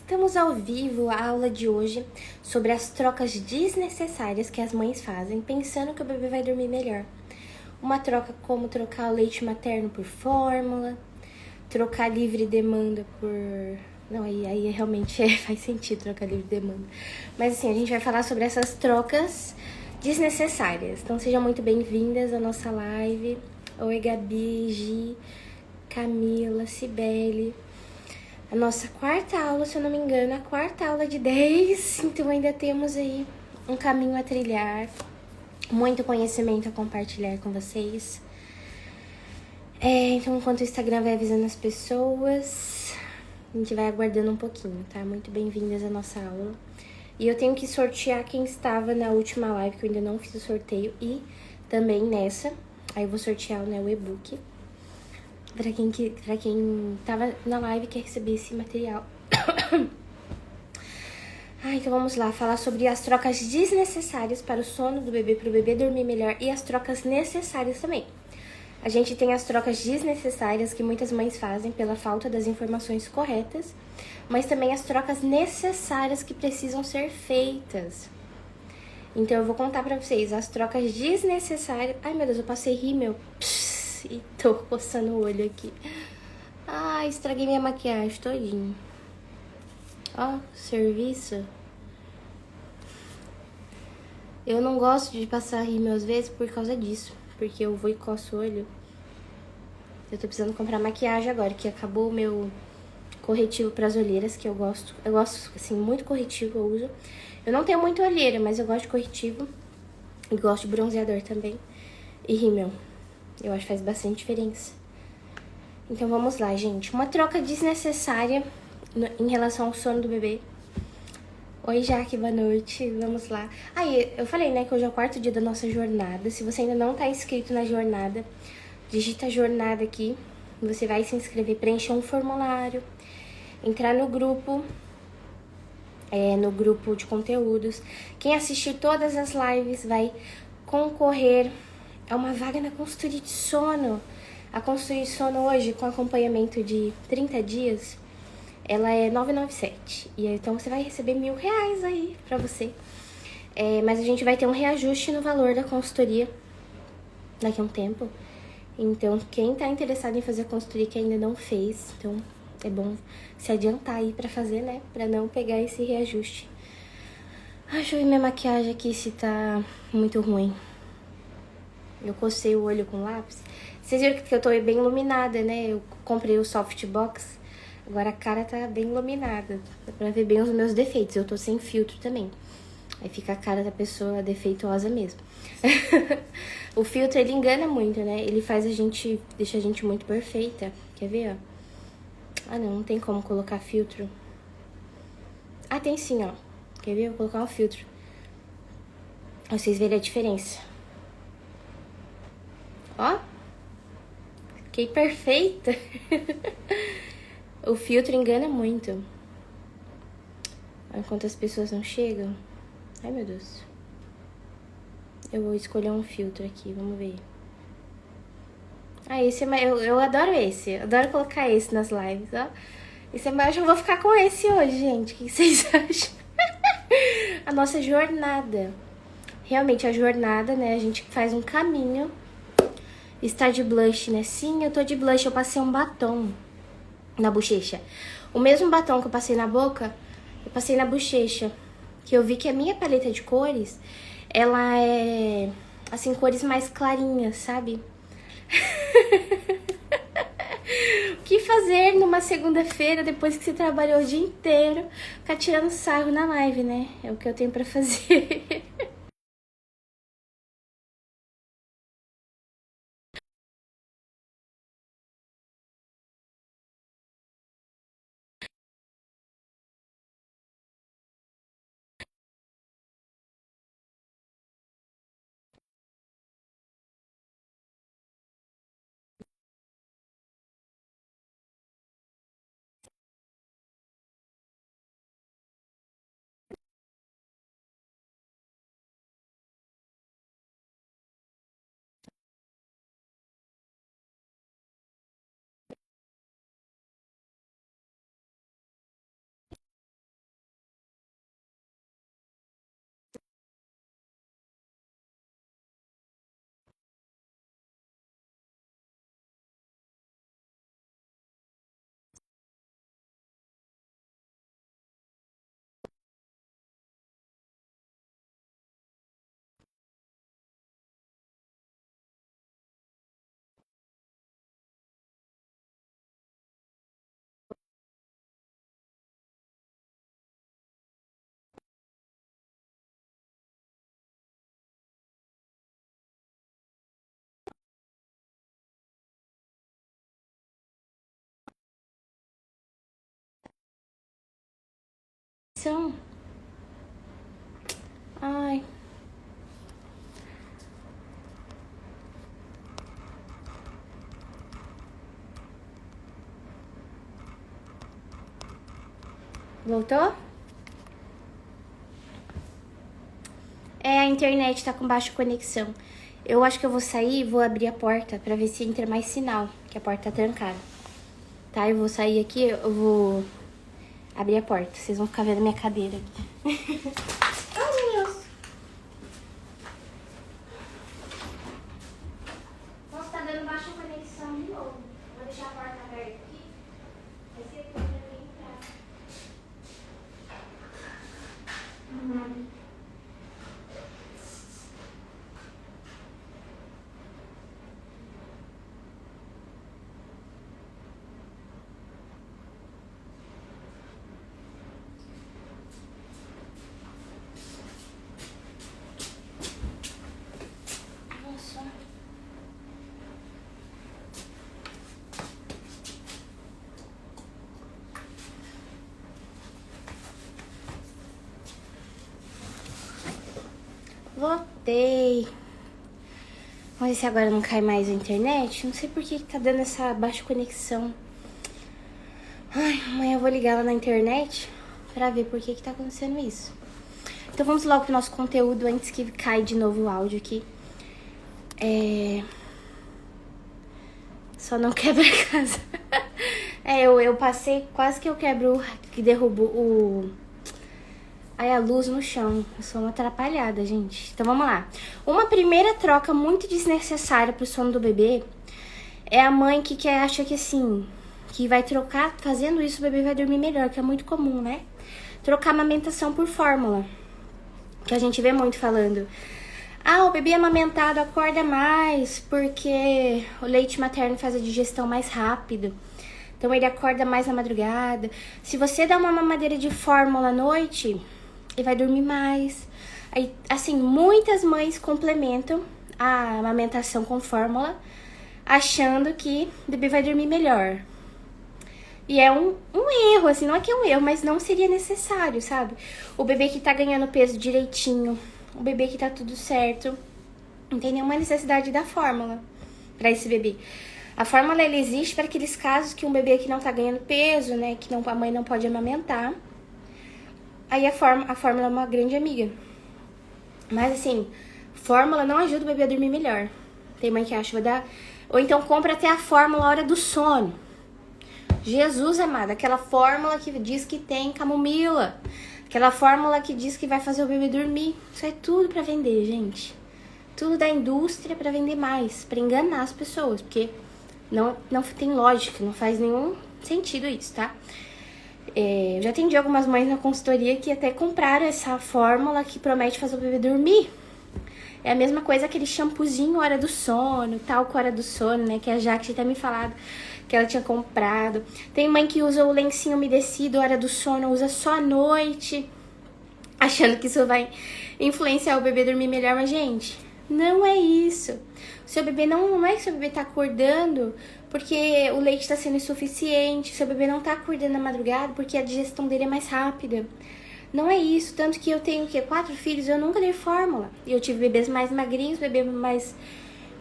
Estamos ao vivo, a aula de hoje sobre as trocas desnecessárias que as mães fazem pensando que o bebê vai dormir melhor. Uma troca como trocar o leite materno por fórmula, trocar livre demanda por... Não, aí realmente faz sentido trocar livre demanda. Mas assim, a gente vai falar sobre essas trocas desnecessárias. Então sejam muito bem-vindas à nossa live. Oi, Gabi, Gi, Camila, Cibele. A nossa quarta aula, se eu não me engano, a quarta aula de 10. Então ainda temos aí um caminho a trilhar, muito conhecimento a compartilhar com vocês. Então enquanto o Instagram vai avisando as pessoas, a gente vai aguardando um pouquinho, tá? Muito bem-vindas à nossa aula. E eu tenho que sortear quem estava na última live, que eu ainda não fiz o sorteio, e também nessa. Aí eu vou sortear, né, o e-book. Pra quem tava na live e quer receber esse material. Então vamos lá, falar sobre as trocas desnecessárias para o sono do bebê, para o bebê dormir melhor, e as trocas necessárias também. A gente tem as trocas desnecessárias que muitas mães fazem pela falta das informações corretas, mas também as trocas necessárias que precisam ser feitas. Então eu vou contar pra vocês as trocas desnecessárias. Ai meu Deus, eu passei rímel e tô coçando o olho aqui. Ai, estraguei minha maquiagem todinho. Ó, serviço. Eu não gosto de passar rímel às vezes por causa disso, porque eu vou e coço o olho. Eu tô precisando comprar maquiagem agora, que acabou o meu corretivo pras olheiras, que eu gosto. Eu gosto, assim, muito corretivo eu uso. Eu não tenho muita olheira, mas eu gosto de corretivo. E gosto de bronzeador também. E rímel. Eu acho que faz bastante diferença. Então vamos lá, gente. Uma troca desnecessária em relação ao sono do bebê. Oi, Jaque, boa noite. Vamos lá. Aí, eu falei, né, que hoje é o quarto dia da nossa jornada. Se você ainda não tá inscrito na jornada, digita jornada aqui. Você vai se inscrever, preencher um formulário, entrar no grupo de conteúdos. Quem assistir todas as lives vai concorrer a uma vaga na consultoria de sono. A consultoria de sono hoje, com acompanhamento de 30 dias, ela é 997. E então você vai receber R$1.000 aí pra você. Mas a gente vai ter um reajuste no valor da consultoria daqui a um tempo. Então, quem tá interessado em fazer a consultoria que ainda não fez, então é bom se adiantar aí pra fazer, né? Pra não pegar esse reajuste. Deixa eu ver minha maquiagem aqui se tá muito ruim. Eu cocei o olho com lápis. Vocês viram que eu tô bem iluminada, né? Eu comprei o softbox. Agora a cara tá bem iluminada. Dá pra ver bem os meus defeitos. Eu tô sem filtro também. Aí fica a cara da pessoa defeituosa mesmo. O filtro, ele engana muito, né? Ele faz deixa a gente muito perfeita. Quer ver, ó? Não tem como colocar filtro. Tem sim, ó. Quer ver? Eu vou colocar um filtro. Pra vocês verem a diferença. Ó. Fiquei perfeita. O filtro engana muito. Enquanto as pessoas não chegam. Ai, meu Deus. Eu vou escolher um filtro aqui, vamos ver. Esse é eu adoro esse. Eu adoro colocar esse nas lives, ó. Esse é mais, eu vou ficar com esse hoje, gente. O que vocês acham? A nossa jornada. Realmente, a jornada, né? A gente faz um caminho. Está de blush, né? Sim, eu tô de blush. Eu passei um batom na bochecha. O mesmo batom que eu passei na boca, eu passei na bochecha. Que eu vi que a minha paleta de cores, ela é, assim, cores mais clarinhas, sabe? O que fazer numa segunda-feira, depois que você trabalhou o dia inteiro, ficar tirando sarro na live, né? É o que eu tenho pra fazer. São. Ai. Voltou? É, a internet tá com baixa conexão. Eu acho que eu vou sair e vou abrir a porta pra ver se entra mais sinal, que a porta tá trancada. Tá, eu vou sair aqui, eu vou abrir a porta. Vocês vão ficar vendo minha cadeira aqui. Ai, meu Deus. Nossa, tá dando baixa conexão de novo. Vou deixar a porta aberta aqui. Vai ser tudo pra mim entrar. Nossa. Voltei. Vamos ver se agora não cai mais a internet. Não sei por que tá dando essa baixa conexão. Ai, amanhã eu vou ligar lá na internet pra ver por que tá acontecendo isso. Então vamos logo pro nosso conteúdo antes que caia de novo o áudio aqui. Só não quebra a casa. Eu passei, quase que eu quebro, que derrubo a luz no chão. Eu sou uma atrapalhada, gente. Então vamos lá. Uma primeira troca muito desnecessária pro sono do bebê é a mãe que acha que assim, que vai trocar, fazendo isso o bebê vai dormir melhor, que é muito comum, né? Trocar amamentação por fórmula, que a gente vê muito falando. Ah, o bebê amamentado acorda mais porque o leite materno faz a digestão mais rápido. Então ele acorda mais na madrugada. Se você dá uma mamadeira de fórmula à noite, ele vai dormir mais. Aí, assim, muitas mães complementam a amamentação com fórmula, achando que o bebê vai dormir melhor. E é um erro, assim, não é que é um erro, mas não seria necessário, sabe? O bebê que tá ganhando peso direitinho, o bebê que tá tudo certo, não tem nenhuma necessidade da fórmula pra esse bebê. A fórmula, ela existe para aqueles casos que um bebê que não tá ganhando peso, né, que não, a mãe não pode amamentar. Aí a fórmula é uma grande amiga. Mas assim, fórmula não ajuda o bebê a dormir melhor. Tem mãe que acha que vai dar... Ou então compra até a fórmula a hora do sono. Jesus amado, aquela fórmula que diz que tem camomila. Aquela fórmula que diz que vai fazer o bebê dormir. Isso é tudo pra vender, gente. Tudo da indústria pra vender mais, pra enganar as pessoas. Porque não tem lógica, não faz nenhum sentido isso, tá? Eu já atendi algumas mães na consultoria que até compraram essa fórmula que promete fazer o bebê dormir. É a mesma coisa aquele shampoozinho hora do sono, talco hora do sono, né? Que a Jaque tinha até me falado que ela tinha comprado. Tem mãe que usa o lencinho umedecido hora do sono, usa só à noite, achando que isso vai influenciar o bebê a dormir melhor. Mas, gente, não é isso. O seu bebê não é que seu bebê tá acordando porque o leite tá sendo insuficiente. Seu bebê não tá acordando na madrugada porque a digestão dele é mais rápida. Não é isso, tanto que eu tenho 4 filhos, eu nunca dei fórmula. E eu tive bebês mais magrinhos, bebês mais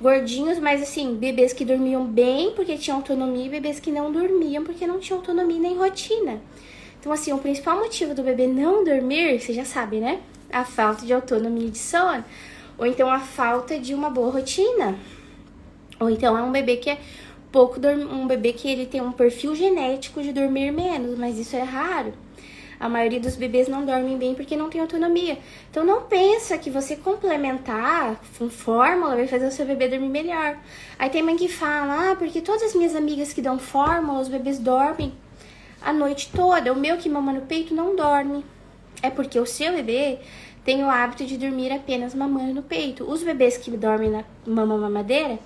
gordinhos, mas assim, bebês que dormiam bem porque tinham autonomia e bebês que não dormiam porque não tinham autonomia nem rotina. Então assim, o principal motivo do bebê não dormir, você já sabe, né? A falta de autonomia de sono, ou então a falta de uma boa rotina. Ou então é um bebê que é um bebê que ele tem um perfil genético de dormir menos, mas isso é raro. A maioria dos bebês não dormem bem porque não tem autonomia. Então não pensa que você complementar com fórmula vai fazer o seu bebê dormir melhor. Aí tem mãe que fala, porque todas as minhas amigas que dão fórmula, os bebês dormem a noite toda. O meu que mama no peito não dorme. É porque o seu bebê tem o hábito de dormir apenas mamando no peito. Os bebês que dormem na mamadeira,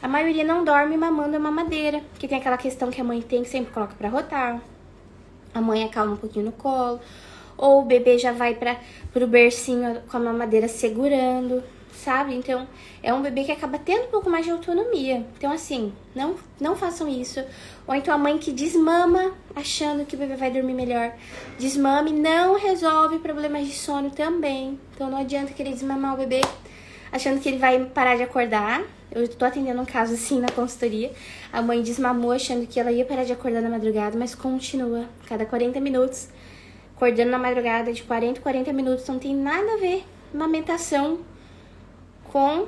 a maioria não dorme mamando a mamadeira. Que tem aquela questão que a mãe tem que sempre coloca pra rotar. A mãe acalma um pouquinho no colo. Ou o bebê já vai pro bercinho com a mamadeira segurando. sabe? Então, é um bebê que acaba tendo um pouco mais de autonomia. Então, assim, não façam isso. Ou então a mãe que desmama achando que o bebê vai dormir melhor. Desmame não resolve problemas de sono também. Então, não adianta querer desmamar o bebê achando que ele vai parar de acordar. Eu tô atendendo um caso assim na consultoria. A mãe desmamou achando que ela ia parar de acordar na madrugada, mas continua. Cada 40 minutos, acordando na madrugada de 40 em 40 minutos. Não tem nada a ver amamentação com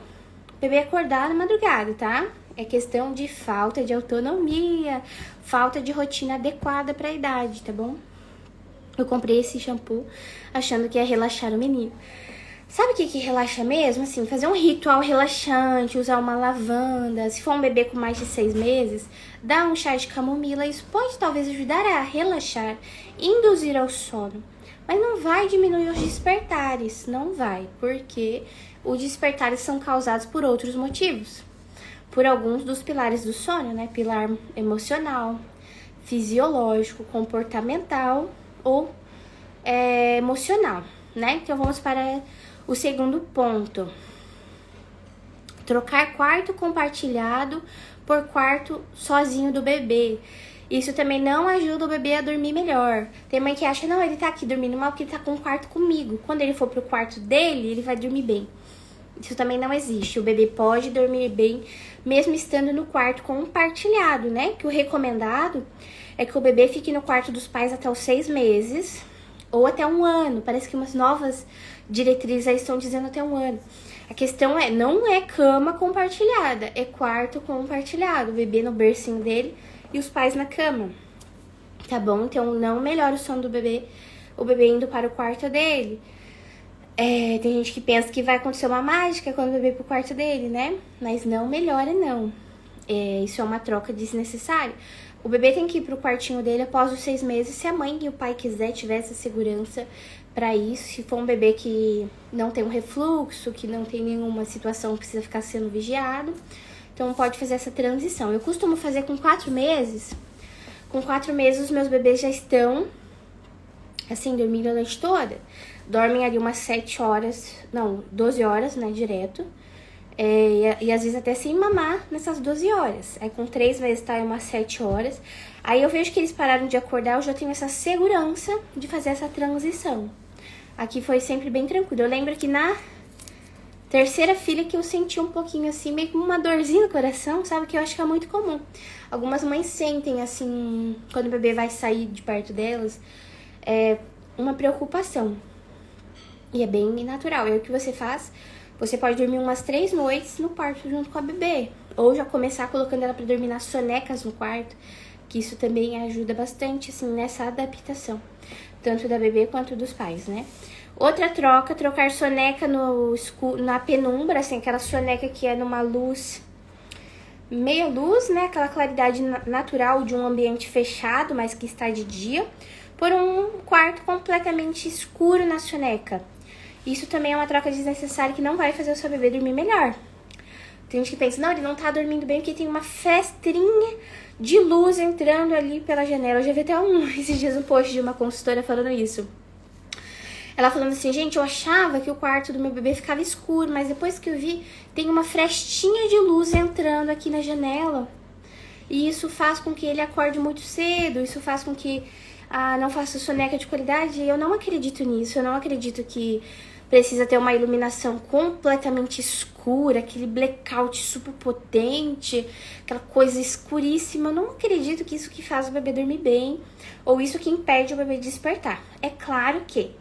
bebê acordar na madrugada, tá? É questão de falta de autonomia, falta de rotina adequada para a idade, tá bom? Eu comprei esse shampoo achando que ia relaxar o menino. Sabe o que relaxa mesmo? Assim, fazer um ritual relaxante, usar uma lavanda. Se for um bebê com mais de 6 meses, dá um chá de camomila. Isso pode talvez ajudar a relaxar, induzir ao sono. Mas não vai diminuir os despertares, não vai, porque os despertares são causados por outros motivos. Por alguns dos pilares do sono, né? Pilar emocional, fisiológico, comportamental ou emocional, né? Então vamos para o segundo ponto. Trocar quarto compartilhado por quarto sozinho do bebê. Isso também não ajuda o bebê a dormir melhor. Tem mãe que acha, não, ele tá aqui dormindo mal porque ele tá com um quarto comigo. Quando ele for pro quarto dele, ele vai dormir bem. Isso também não existe. O bebê pode dormir bem mesmo estando no quarto compartilhado, né? Que o recomendado é que o bebê fique no quarto dos pais até os 6 meses ou até 1 ano. Parece que umas novas diretrizes aí estão dizendo até 1 ano. A questão não é cama compartilhada, é quarto compartilhado. O bebê no bercinho dele e os pais na cama, tá bom? Então não melhora o sono do bebê, o bebê indo para o quarto dele. Tem gente que pensa que vai acontecer uma mágica quando o bebê pro quarto dele, né? Mas não melhora, não. Isso é uma troca desnecessária. O bebê tem que ir pro quartinho dele após os 6 meses, se a mãe e o pai tiver essa segurança para isso. Se for um bebê que não tem um refluxo, que não tem nenhuma situação que precisa ficar sendo vigiado, então pode fazer essa transição. Eu costumo fazer com 4 meses. Com 4 meses os meus bebês já estão, assim, dormindo a noite toda. Dormem ali umas 12 horas, né, direto. E às vezes até sem mamar nessas 12 horas. Aí com 3 meses tá umas 7 horas. Aí eu vejo que eles pararam de acordar, eu já tenho essa segurança de fazer essa transição. Aqui foi sempre bem tranquilo. Eu lembro que na terceira filha que eu senti um pouquinho assim, meio como uma dorzinha no coração, sabe? Que eu acho que é muito comum. Algumas mães sentem assim, quando o bebê vai sair de perto delas, uma preocupação. E é bem natural. E o que você faz? Você pode dormir umas 3 noites no quarto junto com a bebê. Ou já começar colocando ela pra dormir nas sonecas no quarto, que isso também ajuda bastante, assim, nessa adaptação. Tanto da bebê quanto dos pais, né? Outra troca, trocar soneca na penumbra, assim, aquela soneca que é numa luz, meia luz, né? Aquela claridade natural de um ambiente fechado, mas que está de dia, por um quarto completamente escuro na soneca. Isso também é uma troca desnecessária que não vai fazer o seu bebê dormir melhor. Tem gente que pensa, não, ele não tá dormindo bem porque tem uma festrinha de luz entrando ali pela janela. Eu já vi até esses dias um post de uma consultora falando isso. Ela falando assim, gente, eu achava que o quarto do meu bebê ficava escuro, mas depois que eu vi, tem uma frestinha de luz entrando aqui na janela. E isso faz com que ele acorde muito cedo, isso faz com que não faça soneca de qualidade. E eu não acredito nisso, eu não acredito que precisa ter uma iluminação completamente escura, aquele blackout super potente, aquela coisa escuríssima. Eu não acredito que isso que faz o bebê dormir bem, ou isso que impede o bebê de despertar. É claro que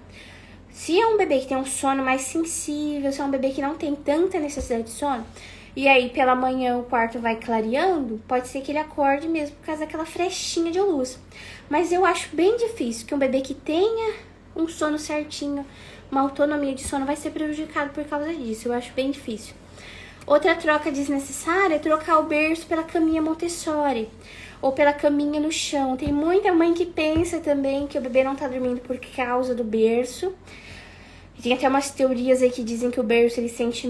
se é um bebê que tem um sono mais sensível, se é um bebê que não tem tanta necessidade de sono, e aí pela manhã o quarto vai clareando, pode ser que ele acorde mesmo por causa daquela frestinha de luz. Mas eu acho bem difícil que um bebê que tenha um sono certinho, uma autonomia de sono, vai ser prejudicado por causa disso. Eu acho bem difícil. Outra troca desnecessária é trocar o berço pela caminha Montessori ou pela caminha no chão. Tem muita mãe que pensa também que o bebê não tá dormindo por causa do berço. Tem até umas teorias aí que dizem que o berço ele sente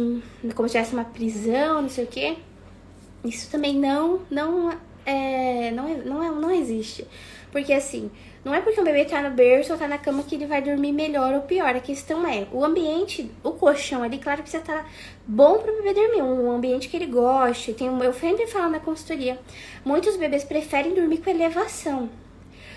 como se tivesse uma prisão, não sei o quê. Isso também não existe. Porque assim, Não é porque o bebê tá no berço ou tá na cama que ele vai dormir melhor ou pior. A questão é, o ambiente, o colchão ali, claro que precisa estar bom pro bebê dormir. Um ambiente que ele goste. Eu sempre falo na consultoria, muitos bebês preferem dormir com elevação.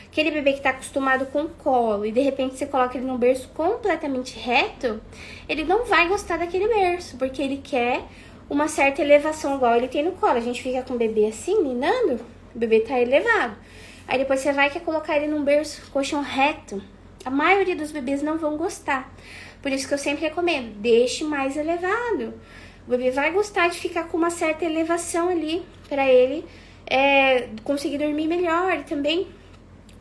Aquele bebê que tá acostumado com colo e de repente você coloca ele num berço completamente reto, ele não vai gostar daquele berço, porque ele quer uma certa elevação igual ele tem no colo. A gente fica com o bebê assim, ninando, o bebê tá elevado. Aí depois você vai querer colocar ele num berço, colchão reto. A maioria dos bebês não vão gostar. Por isso que eu sempre recomendo, deixe mais elevado. O bebê vai gostar de ficar com uma certa elevação ali, pra ele conseguir dormir melhor. E também,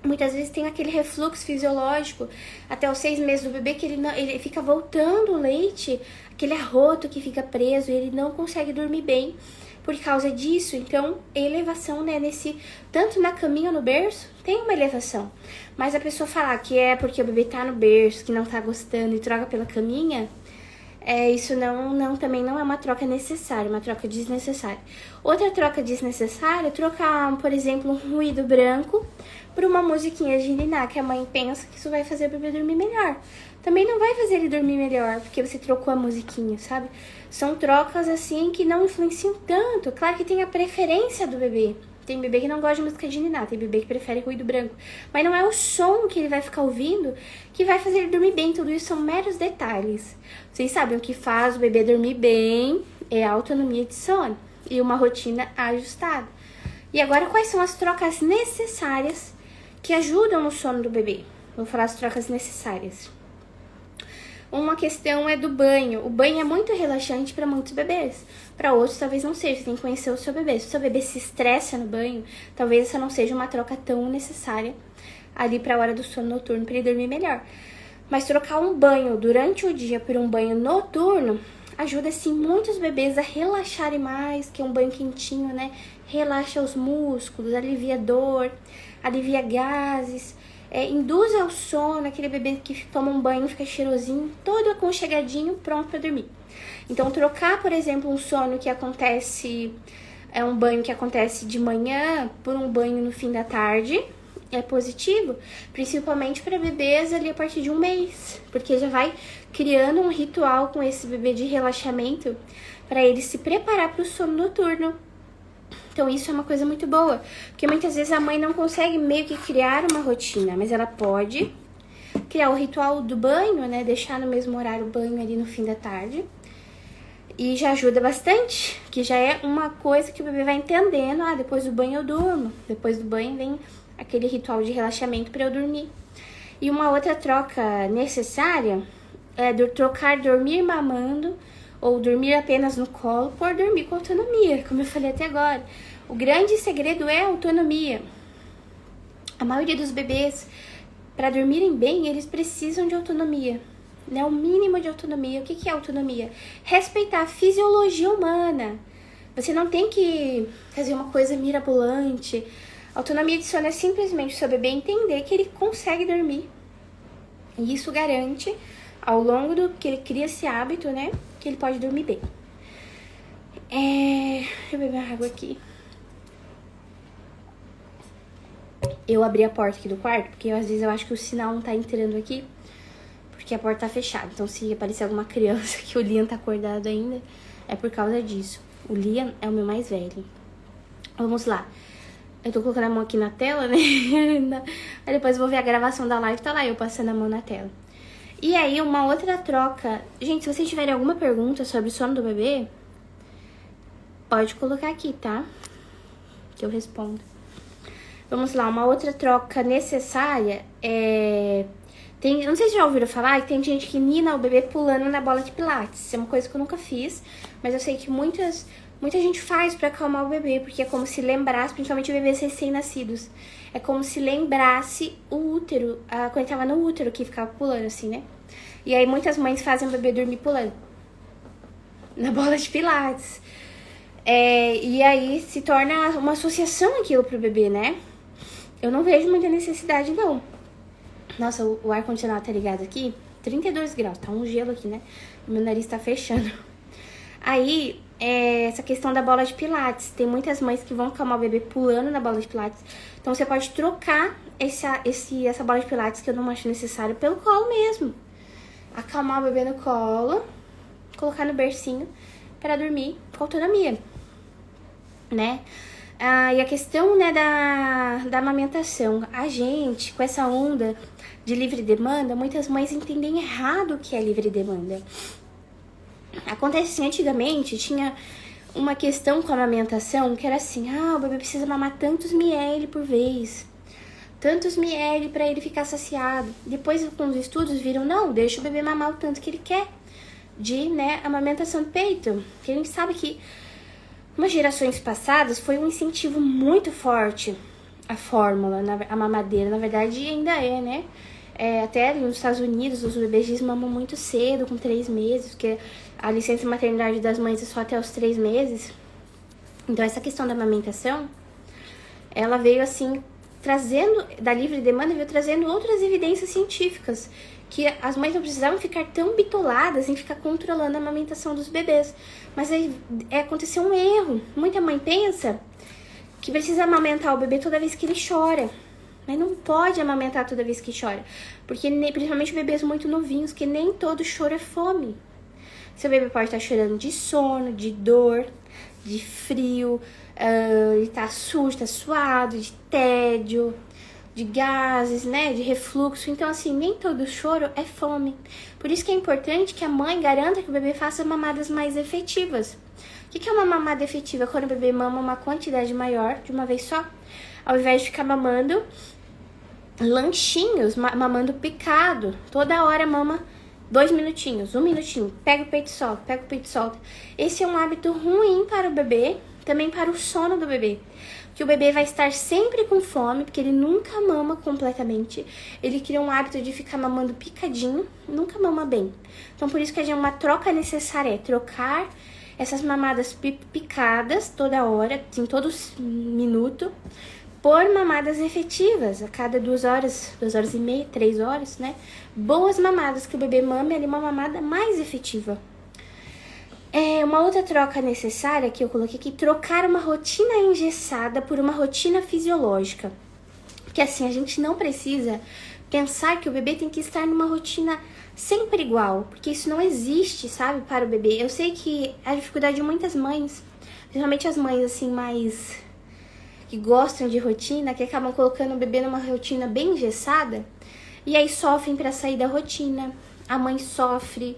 muitas vezes tem aquele refluxo fisiológico até os 6 meses do bebê, que ele fica voltando o leite, aquele arroto que fica preso, e ele não consegue dormir bem por causa disso. Então, elevação, né, tanto na caminha ou no berço, tem uma elevação. Mas a pessoa falar que é porque o bebê tá no berço, que não tá gostando e troca pela caminha, isso também não é uma troca necessária, uma troca desnecessária. Outra troca desnecessária é trocar, por exemplo, um ruído branco por uma musiquinha de ninar, que a mãe pensa que isso vai fazer o bebê dormir melhor. Também não vai fazer ele dormir melhor, porque você trocou a musiquinha, sabe? São trocas, assim, que não influenciam tanto. Claro que tem a preferência do bebê. Tem bebê que não gosta de música de ninar, tem bebê que prefere ruído branco. Mas não é o som que ele vai ficar ouvindo que vai fazer ele dormir bem. Tudo isso são meros detalhes. Vocês sabem, o que faz o bebê dormir bem é a autonomia de sono e uma rotina ajustada. E agora, quais são as trocas necessárias que ajudam no sono do bebê? Vou falar as trocas necessárias. Uma questão é do banho. O banho é muito relaxante para muitos bebês. Para outros, talvez não seja. Você tem que conhecer o seu bebê. Se o seu bebê se estressa no banho, talvez essa não seja uma troca tão necessária ali para a hora do sono noturno, para ele dormir melhor. Mas trocar um banho durante o dia por um banho noturno ajuda, sim, muitos bebês a relaxarem mais, que é um banho quentinho, né? Relaxa os músculos, alivia dor, alivia gases. Induz ao sono, aquele bebê que toma um banho, fica cheirosinho, todo aconchegadinho, pronto para dormir. Então, trocar, por exemplo, um sono que acontece, um banho que acontece de manhã por um banho no fim da tarde, é positivo, principalmente para bebês ali a partir de 1 mês, porque já vai criando um ritual com esse bebê de relaxamento para ele se preparar para o sono noturno. Então isso é uma coisa muito boa, porque muitas vezes a mãe não consegue meio que criar uma rotina, mas ela pode criar o ritual do banho, né? Deixar no mesmo horário o banho ali no fim da tarde. E já ajuda bastante, que já é uma coisa que o bebê vai entendendo. Depois do banho eu durmo, depois do banho vem aquele ritual de relaxamento para eu dormir. E uma outra troca necessária é trocar dormir mamando ou dormir apenas no colo por dormir com autonomia, como eu falei até agora. O grande segredo é a autonomia. A maioria dos bebês, para dormirem bem, eles precisam de autonomia, né? O mínimo de autonomia. O que é autonomia? Respeitar a fisiologia humana. Você não tem que fazer uma coisa mirabolante. Autonomia de sono é simplesmente o seu bebê entender que ele consegue dormir. E isso garante, ao longo do que ele cria esse hábito, né, que ele pode dormir bem. Deixa eu beber água aqui. Eu abri a porta aqui do quarto, porque às vezes eu acho que o sinal não tá entrando aqui, porque a porta tá fechada. Então, se aparecer alguma criança que o Liam tá acordado ainda, é por causa disso. O Liam é o meu mais velho. Vamos lá. Eu tô colocando a mão aqui na tela, né? Aí depois eu vou ver a gravação da live, tá lá eu passando a mão na tela. E aí, uma outra troca... Gente, se vocês tiverem alguma pergunta sobre o sono do bebê, pode colocar aqui, tá? Que eu respondo. Vamos lá, uma outra troca necessária é... não sei se já ouviram falar que tem gente que nina o bebê pulando na bola de pilates. Isso é uma coisa que eu nunca fiz, mas eu sei que muita gente faz pra acalmar o bebê, porque é como se lembrasse, principalmente bebês recém-nascidos, é como se lembrasse o útero, quando ele tava no útero, que ficava pulando assim, né? E aí muitas mães fazem o bebê dormir pulando na bola de pilates. E aí se torna uma associação aquilo pro bebê, né? Eu não vejo muita necessidade, não. Nossa, o ar-condicionado tá ligado aqui, 32 graus, tá um gelo aqui, né? Meu nariz tá fechando. Aí, essa questão da bola de pilates. Tem muitas mães que vão acalmar o bebê pulando na bola de pilates. Então, você pode trocar essa bola de pilates que eu não acho necessário pelo colo mesmo. Acalmar o bebê no colo, colocar no bercinho para dormir com autonomia, né? E a questão, né, da amamentação. A gente, com essa onda de livre demanda, muitas mães entendem errado o que é livre demanda. Acontece assim, antigamente tinha uma questão com a amamentação que era assim, o bebê precisa mamar tantos ml por vez, tantos ml para ele ficar saciado. Depois, com os estudos, viram, não, deixa o bebê mamar o tanto que ele quer de, né, amamentação do peito. Porque a gente sabe que nas gerações passadas foi um incentivo muito forte a fórmula, a mamadeira, na verdade ainda é, né? Até nos Estados Unidos os bebês desmamam muito cedo, com 3 meses, porque a licença maternidade das mães é só até os 3 meses. Então essa questão da amamentação, ela veio assim, trazendo, da livre demanda, veio trazendo outras evidências científicas, que as mães não precisavam ficar tão bitoladas em ficar controlando a amamentação dos bebês. Mas aí aconteceu um erro. Muita mãe pensa que precisa amamentar o bebê toda vez que ele chora. Mas não pode amamentar toda vez que chora. Porque principalmente bebês muito novinhos, que nem todo choro é fome. Seu bebê pode estar chorando de sono, de dor, de frio, ele tá sujo, tá suado, de tédio, de gases, né, de refluxo. Então, assim, nem todo choro é fome. Por isso que é importante que a mãe garanta que o bebê faça mamadas mais efetivas. O que é uma mamada efetiva? Quando o bebê mama uma quantidade maior, de uma vez só, ao invés de ficar mamando lanchinhos, mamando picado. Toda hora mama 2 minutinhos, 1 minutinho, pega o peito e solta, pega o peito e solta. Esse é um hábito ruim para o bebê, também para o sono do bebê. Que o bebê vai estar sempre com fome, porque ele nunca mama completamente. Ele cria um hábito de ficar mamando picadinho, nunca mama bem. Então, por isso que uma troca necessária é trocar essas mamadas picadas toda hora, em todo minuto, por mamadas efetivas, a cada 2 horas, 2 horas e meia, 3 horas, né? Boas mamadas, que o bebê mame ali uma mamada mais efetiva. Uma outra troca necessária que eu coloquei aqui, trocar uma rotina engessada por uma rotina fisiológica. Porque assim, a gente não precisa pensar que o bebê tem que estar numa rotina sempre igual, porque isso não existe, sabe, para o bebê. Eu sei que a dificuldade de muitas mães, principalmente as mães assim mais que gostam de rotina, que acabam colocando o bebê numa rotina bem engessada, e aí sofrem para sair da rotina. A mãe sofre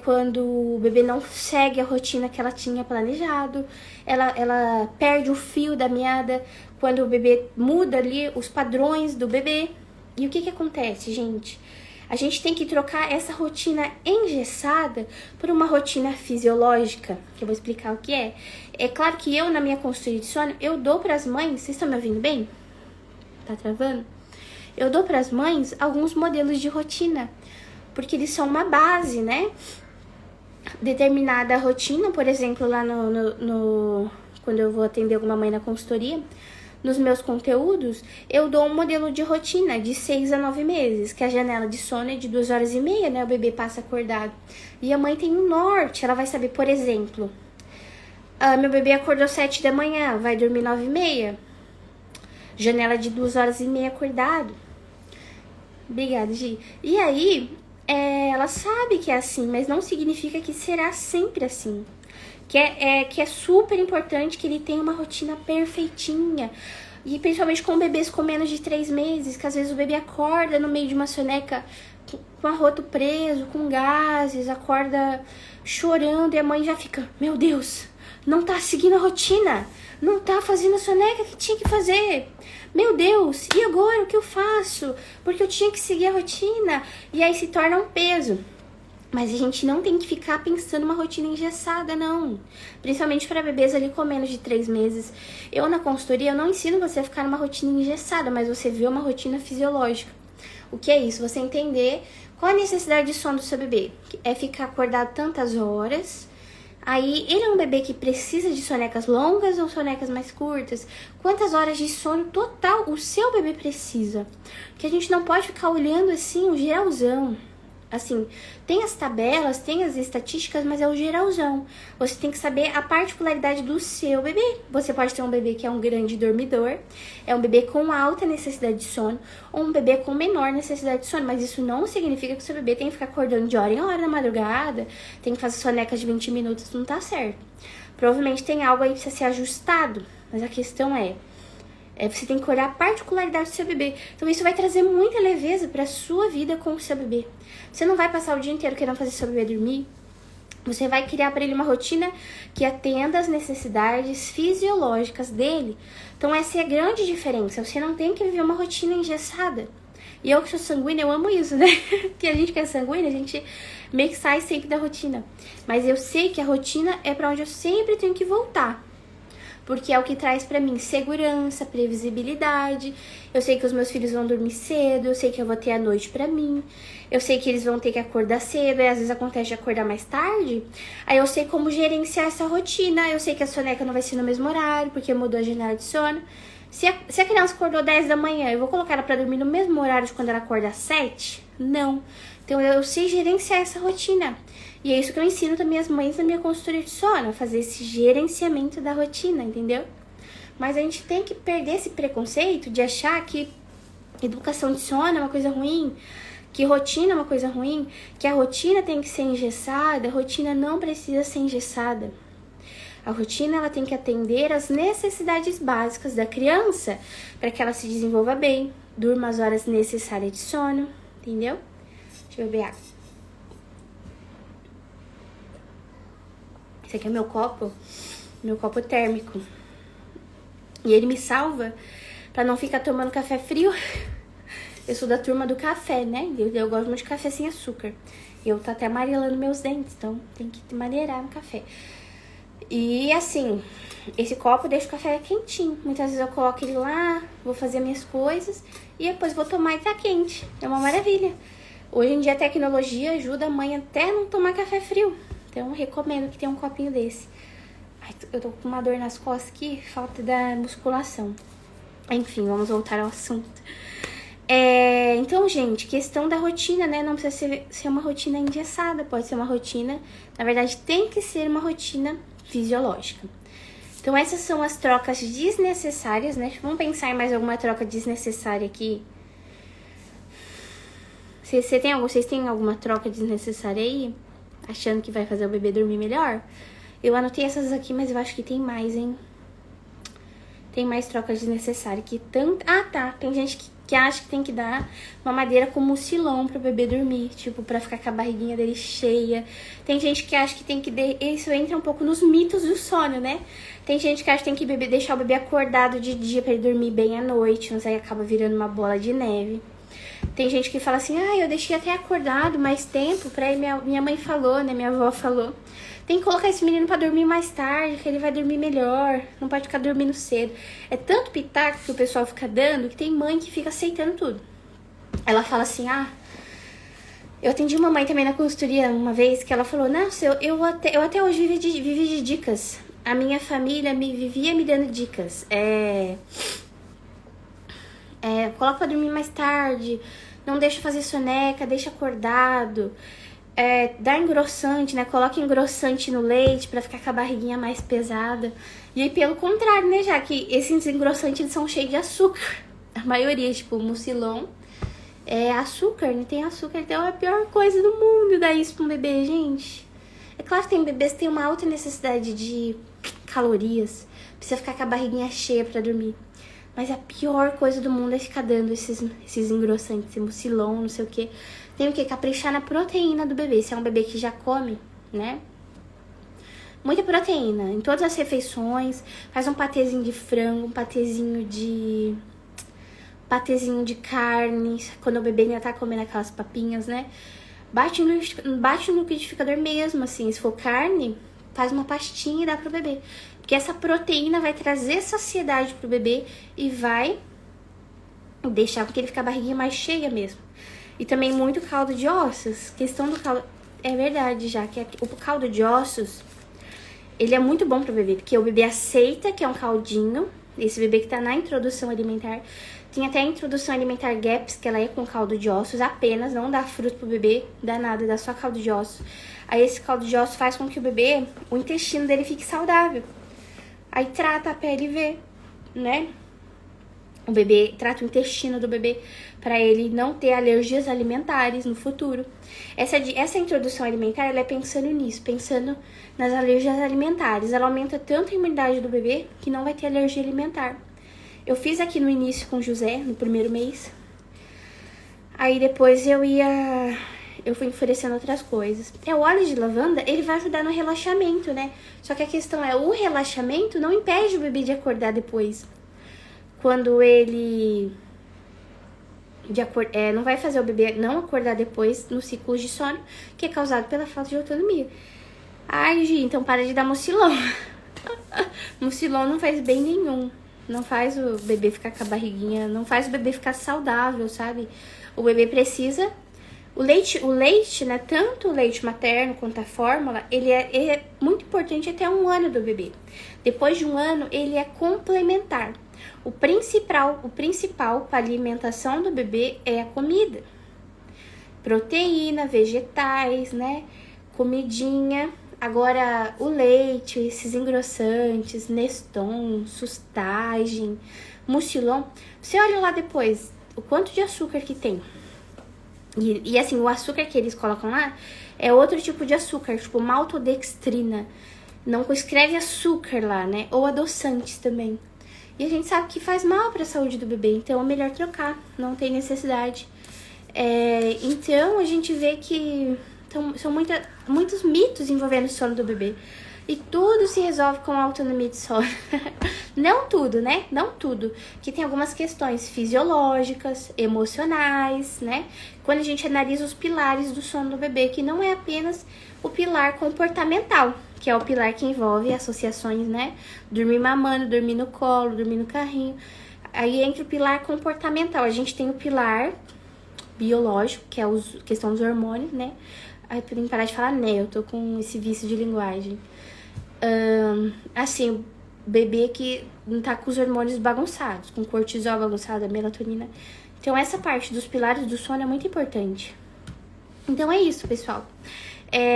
quando o bebê não segue a rotina que ela tinha planejado, ela perde o fio da meada quando o bebê muda ali os padrões do bebê. E o que acontece, gente? A gente tem que trocar essa rotina engessada por uma rotina fisiológica, que eu vou explicar o que é. É claro que eu, na minha consultoria de sono, eu dou para as mães, vocês estão me ouvindo bem? Tá travando? Eu dou para as mães alguns modelos de rotina, porque eles são uma base, né? Determinada rotina, por exemplo, lá quando eu vou atender alguma mãe na consultoria, nos meus conteúdos, eu dou um modelo de rotina de 6 a 9 meses, que a janela de sono é de 2 horas e meia, né? O bebê passa acordado. E a mãe tem um norte, ela vai saber, por exemplo, meu bebê acordou 7 da manhã, vai dormir 9 e meia. Janela de 2 horas e meia acordado. Obrigada, Gi. E aí, ela sabe que é assim, mas não significa que será sempre assim. Que é super importante que ele tenha uma rotina perfeitinha. E principalmente com bebês com menos de 3 meses, que às vezes o bebê acorda no meio de uma soneca com arroto preso, com gases, acorda chorando e a mãe já fica, meu Deus, não tá seguindo a rotina, não tá fazendo a soneca que tinha que fazer. Meu Deus, e agora o que eu faço? Porque eu tinha que seguir a rotina. E aí se torna um peso. Mas a gente não tem que ficar pensando uma rotina engessada, não. Principalmente para bebês ali com menos de 3 meses. Eu, na consultoria, eu não ensino você a ficar numa rotina engessada, mas você vê uma rotina fisiológica. O que é isso? Você entender qual a necessidade de sono do seu bebê. É ficar acordado tantas horas. Aí, ele é um bebê que precisa de sonecas longas ou sonecas mais curtas? Quantas horas de sono total o seu bebê precisa? Porque a gente não pode ficar olhando assim o geralzão. Assim, tem as tabelas, tem as estatísticas, mas é o geralzão. Você tem que saber a particularidade do seu bebê. Você pode ter um bebê que é um grande dormidor, é um bebê com alta necessidade de sono, ou um bebê com menor necessidade de sono. Mas isso não significa que o seu bebê tem que ficar acordando de hora em hora na madrugada, tem que fazer sonecas de 20 minutos, não tá certo. Provavelmente tem algo aí que precisa ser ajustado, mas a questão você tem que olhar a particularidade do seu bebê. Então isso vai trazer muita leveza para a sua vida com o seu bebê. Você não vai passar o dia inteiro querendo fazer seu bebê dormir. Você vai criar para ele uma rotina que atenda às necessidades fisiológicas dele. Então essa é a grande diferença. Você não tem que viver uma rotina engessada. E eu que sou sanguínea, eu amo isso, né? Porque a gente que é sanguínea, a gente meio que sai sempre da rotina. Mas eu sei que a rotina é para onde eu sempre tenho que voltar. Porque é o que traz pra mim segurança, previsibilidade. Eu sei que os meus filhos vão dormir cedo, eu sei que eu vou ter a noite pra mim. Eu sei que eles vão ter que acordar cedo, e às vezes acontece de acordar mais tarde. Aí eu sei como gerenciar essa rotina. Eu sei que a soneca não vai ser no mesmo horário, porque mudou a janela de sono. Se a criança acordou 10 da manhã, eu vou colocar ela pra dormir no mesmo horário de quando ela acorda às 7? Não. Então eu sei gerenciar essa rotina. E é isso que eu ensino também as mães na minha consultoria de sono, a fazer esse gerenciamento da rotina, entendeu? Mas a gente tem que perder esse preconceito de achar que educação de sono é uma coisa ruim, que rotina é uma coisa ruim, que a rotina tem que ser engessada. A rotina não precisa ser engessada. A rotina ela tem que atender às necessidades básicas da criança para que ela se desenvolva bem, durma as horas necessárias de sono, entendeu? Deixa eu beber água. Esse aqui é meu copo térmico. E ele me salva pra não ficar tomando café frio. Eu sou da turma do café, né? Eu gosto muito de café sem açúcar. Eu tô até amarelando meus dentes, então tem que maneirar no café. E assim, esse copo deixa o café quentinho. Muitas vezes eu coloco ele lá, vou fazer minhas coisas e depois vou tomar e tá quente. É uma maravilha. Hoje em dia a tecnologia ajuda a mãe até a não tomar café frio. Então, eu recomendo que tenha um copinho desse. Ai, eu tô com uma dor nas costas aqui, falta da musculação. Enfim, vamos voltar ao assunto. Então, gente, questão da rotina, né? Não precisa ser uma rotina engessada, pode ser uma rotina... Na verdade, tem que ser uma rotina fisiológica. Então, essas são as trocas desnecessárias, né? Vamos pensar em mais alguma troca desnecessária aqui. Vocês têm alguma troca desnecessária aí? Achando que vai fazer o bebê dormir melhor? Eu anotei essas aqui, mas eu acho que tem mais, hein? Tem mais trocas desnecessárias que tanto... Ah, tá. Tem gente que acha que tem que dar mamadeira com mucilão pro bebê dormir. Tipo, pra ficar com a barriguinha dele cheia. Tem gente que acha que tem que... Isso entra um pouco nos mitos do sono, né? Tem gente que acha que tem que deixar o bebê acordado de dia pra ele dormir bem à noite. Mas aí acaba virando uma bola de neve. Tem gente que fala assim, eu deixei até acordado mais tempo, pra ele, minha mãe falou, né, minha avó falou. Tem que colocar esse menino pra dormir mais tarde, que ele vai dormir melhor, não pode ficar dormindo cedo. É tanto pitaco que o pessoal fica dando, que tem mãe que fica aceitando tudo. Ela fala assim, eu atendi uma mãe também na consultoria uma vez, que ela falou, nossa, eu até hoje vivi de dicas. A minha família vivia me dando dicas, coloca pra dormir mais tarde, não deixa fazer soneca, deixa acordado, dá engrossante, né? Coloca engrossante no leite pra ficar com a barriguinha mais pesada. E aí, pelo contrário, né? Já que esses engrossantes eles são cheios de açúcar. A maioria, tipo, o mucilon é açúcar, né? Tem açúcar, então é a pior coisa do mundo dar isso pra um bebê, gente. É claro que tem bebês que têm uma alta necessidade de calorias, precisa ficar com a barriguinha cheia pra dormir. Mas a pior coisa do mundo é ficar dando esses engrossantes, esse mucilon, não sei o que. Tem o que? Caprichar na proteína do bebê. Se é um bebê que já come, né? Muita proteína em todas as refeições. Faz um patezinho de frango, um patezinho de carne. Quando o bebê ainda tá comendo aquelas papinhas, né? Bate no liquidificador mesmo, assim. Se for carne, faz uma pastinha e dá pro bebê. Porque essa proteína vai trazer saciedade pro bebê e vai deixar com que ele fique a barriguinha mais cheia mesmo. E também muito caldo de ossos. Questão do caldo... É verdade já, que o caldo de ossos, ele é muito bom pro bebê. Porque o bebê aceita que é um caldinho. Esse bebê que tá na introdução alimentar. Tem até a introdução alimentar GAPS, que ela é com caldo de ossos apenas, não dá fruto pro bebê, dá nada, dá só caldo de ossos. Aí esse caldo de ossos faz com que o bebê, o intestino dele fique saudável. Aí trata a PLV, né? O bebê trata o intestino do bebê para ele não ter alergias alimentares no futuro. Essa introdução alimentar, ela é pensando nisso, pensando nas alergias alimentares. Ela aumenta tanto a imunidade do bebê que não vai ter alergia alimentar. Eu fiz aqui no início com o José, no primeiro mês. Aí depois eu fui oferecendo outras coisas. O óleo de lavanda, ele vai ajudar no relaxamento, né? Só que a questão é, o relaxamento não impede o bebê de acordar depois. Quando ele não vai fazer o bebê não acordar depois no ciclo de sono, que é causado pela falta de autonomia. Ai, Gi, então para de dar mucilão. Mucilão não faz bem nenhum. Não faz o bebê ficar com a barriguinha, não faz o bebê ficar saudável, sabe? O bebê precisa... O leite, né? Tanto o leite materno quanto a fórmula, ele é muito importante até 1 ano do bebê. Depois de 1 ano, ele é complementar. O principal para a alimentação do bebê é a comida. Proteína, vegetais, né? Comidinha. Agora, o leite, esses engrossantes, Neston, Sustagem, Mucilon. Você olha lá depois o quanto de açúcar que tem. E assim, o açúcar que eles colocam lá é outro tipo de açúcar, tipo maltodextrina. Não escreve açúcar lá, né? Ou adoçantes também. E a gente sabe que faz mal para a saúde do bebê, então é melhor trocar, não tem necessidade. Então a gente vê que são muitos mitos envolvendo o sono do bebê. E tudo se resolve com a autonomia de sono. Não tudo, né? Não tudo. Que tem algumas questões fisiológicas, emocionais, né? Quando a gente analisa os pilares do sono do bebê, que não é apenas o pilar comportamental, que é o pilar que envolve associações, né? Dormir mamando, dormir no colo, dormir no carrinho. Aí entra o pilar comportamental. A gente tem o pilar biológico, que é a questão dos hormônios, né? Ai, tem que parar de falar, né? Eu tô com esse vício de linguagem. Assim, o bebê que não tá com os hormônios bagunçados, com cortisol bagunçado, a melatonina. Então, essa parte dos pilares do sono é muito importante. Então, é isso, pessoal.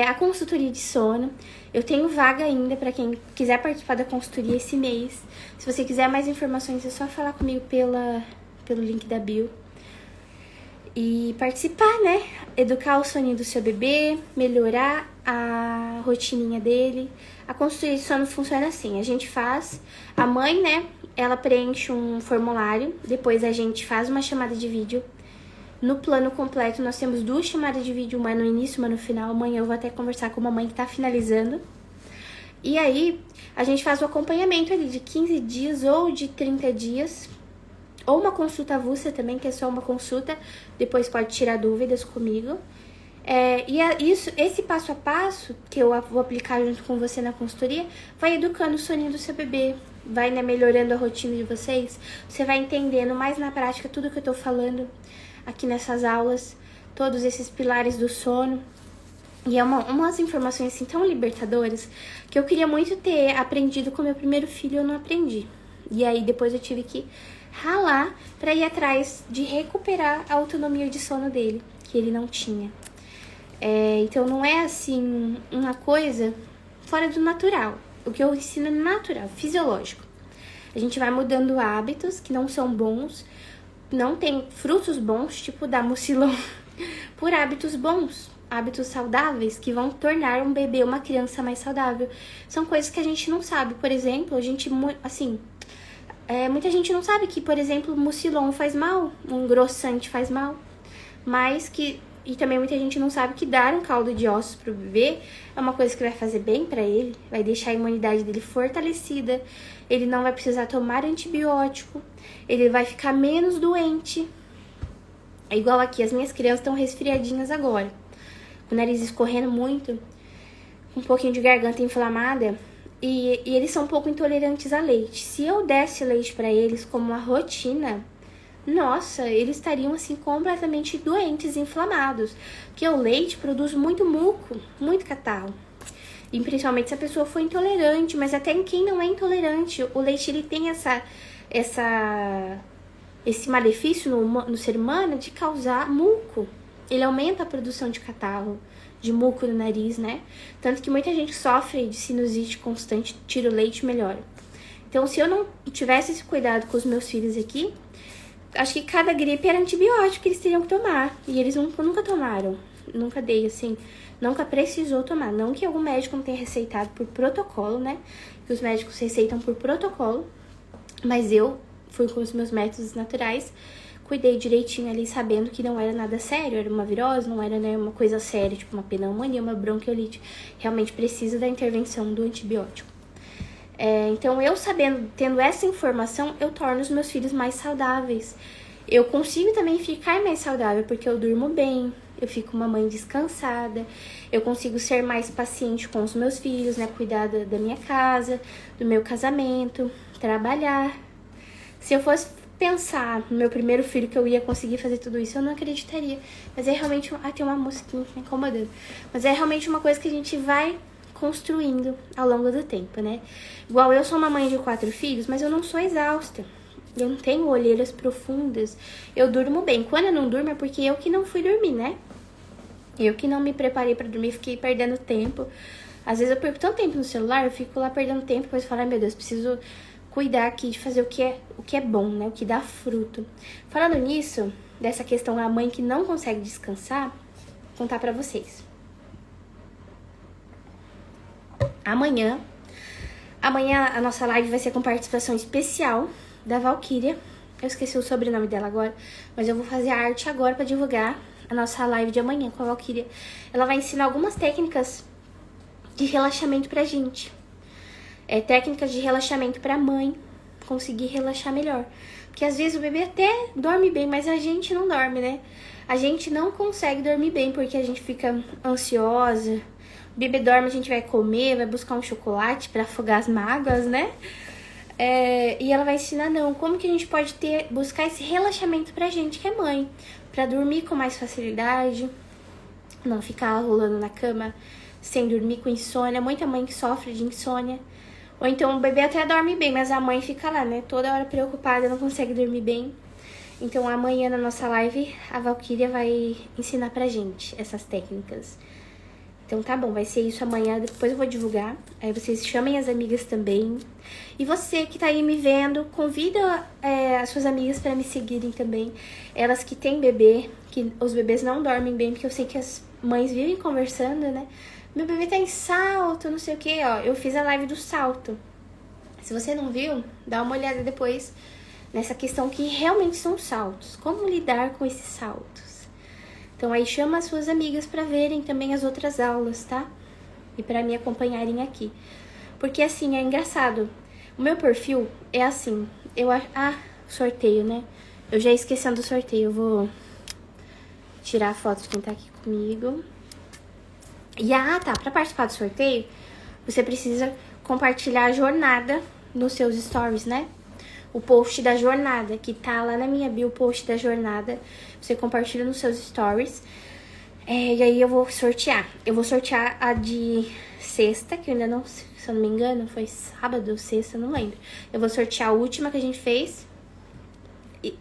A consultoria de sono, eu tenho vaga ainda para quem quiser participar da consultoria esse mês. Se você quiser mais informações, é só falar comigo pelo link da bio. E participar, né? Educar o soninho do seu bebê, melhorar a rotininha dele. A consultoria de sono funciona assim, a gente faz, a mãe, né, ela preenche um formulário, depois a gente faz uma chamada de vídeo. No plano completo nós temos 2 chamadas de vídeo, uma no início, uma no final. Amanhã eu vou até conversar com uma mãe que tá finalizando. E aí a gente faz o acompanhamento ali de 15 dias ou de 30 dias. Ou uma consulta avulsa também, que é só uma consulta, depois pode tirar dúvidas comigo. Esse passo a passo, que eu vou aplicar junto com você na consultoria, vai educando o soninho do seu bebê, vai, né, melhorando a rotina de vocês. Você vai entendendo mais na prática tudo que eu tô falando aqui nessas aulas, todos esses pilares do sono. E é umas informações assim tão libertadoras, que eu queria muito ter aprendido com meu primeiro filho, eu não aprendi. E aí depois eu tive que ralar para ir atrás de recuperar a autonomia de sono dele, que ele não tinha. Então não é assim uma coisa fora do natural. O que eu ensino é natural, fisiológico. A gente vai mudando hábitos que não são bons, não tem frutos bons, tipo dar mucilão, por hábitos bons, hábitos saudáveis que vão tornar um bebê, uma criança mais saudável. São coisas que a gente não sabe. Por exemplo, muita gente não sabe que, por exemplo, mucilon faz mal, um engrossante faz mal, e também muita gente não sabe que dar um caldo de ossos pro bebê é uma coisa que vai fazer bem pra ele, vai deixar a imunidade dele fortalecida, ele não vai precisar tomar antibiótico, ele vai ficar menos doente. É igual aqui, as minhas crianças estão resfriadinhas agora, com o nariz escorrendo muito, um pouquinho de garganta inflamada, e eles são um pouco intolerantes a leite. Se eu desse leite pra eles como uma rotina, nossa, eles estariam assim completamente doentes, inflamados. Porque o leite produz muito muco, muito catarro. E principalmente se a pessoa for intolerante, mas até em quem não é intolerante, o leite ele tem esse malefício no ser humano de causar muco. Ele aumenta a produção de catarro, de muco no nariz, né? Tanto que muita gente sofre de sinusite constante, tira o leite e melhora. Então, se eu não tivesse esse cuidado com os meus filhos aqui, acho que cada gripe era antibiótico que eles teriam que tomar. E eles nunca tomaram. Nunca dei, assim, nunca precisou tomar. Não que algum médico não tenha receitado por protocolo, né? Que os médicos receitam por protocolo. Mas eu fui com os meus métodos naturais, cuidei direitinho ali, sabendo que não era nada sério, era uma virose, não era, né, uma coisa séria, tipo uma pneumonia, uma bronquiolite. Realmente precisa da intervenção do antibiótico. Então, eu sabendo, tendo essa informação, eu torno os meus filhos mais saudáveis. Eu consigo também ficar mais saudável, porque eu durmo bem, eu fico uma mãe descansada, eu consigo ser mais paciente com os meus filhos, né, cuidar da minha casa, do meu casamento, trabalhar. Se eu fosse pensar no meu primeiro filho que eu ia conseguir fazer tudo isso, eu não acreditaria. Mas é realmente... tem uma mosquinha me incomodando. Mas é realmente uma coisa que a gente vai construindo ao longo do tempo, né? Igual eu sou uma mãe de 4 filhos, mas eu não sou exausta. Eu não tenho olheiras profundas. Eu durmo bem. Quando eu não durmo é porque eu que não fui dormir, né? Eu que não me preparei pra dormir, fiquei perdendo tempo. Às vezes eu perco tanto tempo no celular, eu fico lá perdendo tempo, depois eu falo, ai meu Deus, preciso cuidar aqui de fazer o que é bom, né? O que dá fruto. Falando nisso, dessa questão da mãe que não consegue descansar, vou contar pra vocês. Amanhã a nossa live vai ser com participação especial da Valquíria. Eu esqueci o sobrenome dela agora, mas eu vou fazer a arte agora pra divulgar a nossa live de amanhã com a Valquíria. Ela vai ensinar algumas técnicas de relaxamento pra gente. Técnicas de relaxamento pra mãe conseguir relaxar melhor. Porque às vezes o bebê até dorme bem, mas a gente não dorme, né? A gente não consegue dormir bem porque a gente fica ansiosa. O bebê dorme, a gente vai comer, vai buscar um chocolate pra afogar as mágoas, né? E ela vai ensinar, como que a gente pode buscar esse relaxamento pra gente, que é mãe. Pra dormir com mais facilidade, não ficar rolando na cama sem dormir com insônia. Muita mãe que sofre de insônia. Ou então o bebê até dorme bem, mas a mãe fica lá, né? Toda hora preocupada, não consegue dormir bem. Então amanhã na nossa live, a Valquíria vai ensinar pra gente essas técnicas. Então tá bom, vai ser isso amanhã, depois eu vou divulgar. Aí vocês chamem as amigas também. E você que tá aí me vendo, convida as suas amigas pra me seguirem também. Elas que têm bebê, que os bebês não dormem bem, porque eu sei que as mães vivem conversando, né? Meu bebê tá em salto, não sei o que, ó. Eu fiz a live do salto. Se você não viu, dá uma olhada depois nessa questão que realmente são saltos. Como lidar com esses saltos? Então aí chama as suas amigas pra verem também as outras aulas, tá? E pra me acompanharem aqui. Porque assim, é engraçado. O meu perfil é assim. Sorteio, né? Eu já esquecendo do sorteio. Eu vou tirar a foto de quem tá aqui comigo. E pra participar do sorteio, você precisa compartilhar a jornada nos seus stories, né? O post da jornada, que tá lá na minha bio, o post da jornada. Você compartilha nos seus stories. E aí eu vou sortear. Eu vou sortear a de sexta, que eu ainda não, se eu não me engano, foi sábado ou sexta, eu não lembro. Eu vou sortear a última que a gente fez.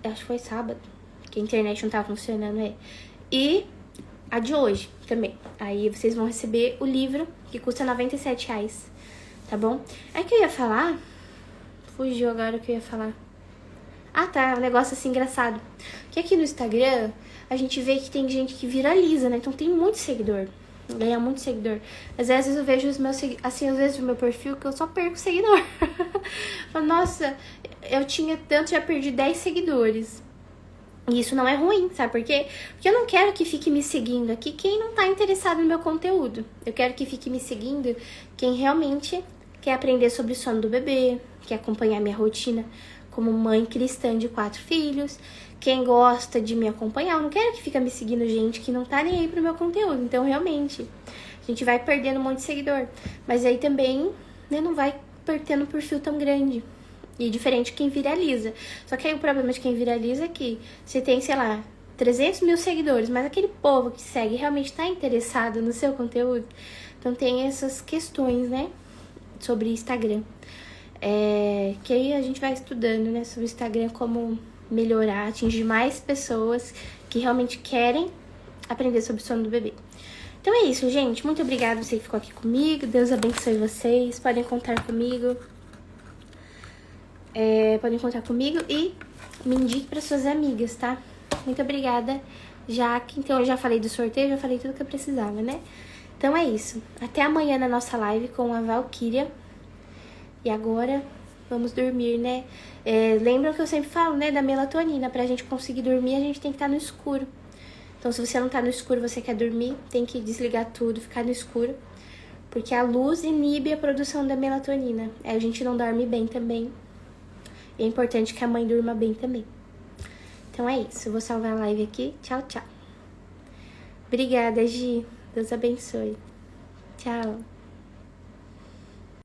Acho que foi sábado, que a internet não tava funcionando, E a de hoje também. Aí vocês vão receber o livro, que custa R$97, tá bom? Aí que eu ia falar... Fugiu agora o que eu ia falar. Tá, um negócio assim engraçado. Que aqui no Instagram, a gente vê que tem gente que viraliza, né? Então tem muito seguidor. Ganha muito seguidor. Mas às vezes eu vejo os meus assim, às vezes o meu perfil que eu só perco seguidor. Nossa, eu tinha tanto, já perdi 10 seguidores. E isso não é ruim, sabe por quê? Porque eu não quero que fique me seguindo aqui quem não tá interessado no meu conteúdo. Eu quero que fique me seguindo quem realmente quer aprender sobre o sono do bebê, quer acompanhar minha rotina como mãe cristã de 4 filhos, quem gosta de me acompanhar. Eu não quero que fique me seguindo gente que não tá nem aí pro meu conteúdo. Então, realmente, a gente vai perdendo um monte de seguidor. Mas aí também, né, não vai tendo um perfil tão grande. E diferente de quem viraliza. Só que aí o problema de quem viraliza é que você tem, sei lá, 300 mil seguidores, mas aquele povo que segue realmente tá interessado no seu conteúdo. Então tem essas questões, né, sobre Instagram. Que aí a gente vai estudando, né, sobre o Instagram, como melhorar, atingir mais pessoas que realmente querem aprender sobre o sono do bebê. Então é isso, gente. Muito obrigada você que ficou aqui comigo. Deus abençoe vocês. Podem contar comigo. Podem contar comigo e me indique para suas amigas, tá? Muito obrigada, Jaque. Então eu já falei do sorteio, já falei tudo que eu precisava, né? Então é isso. Até amanhã na nossa live com a Valkyria. E agora vamos dormir, né? Lembram que eu sempre falo, né? Da melatonina. Pra gente conseguir dormir, a gente tem que estar no escuro. Então, se você não tá no escuro, você quer dormir, tem que desligar tudo, ficar no escuro. Porque a luz inibe a produção da melatonina. A gente não dorme bem também. E é importante que a mãe durma bem também. Então é isso. Eu vou salvar a live aqui. Tchau, tchau. Obrigada, Gi. Deus abençoe. Tchau.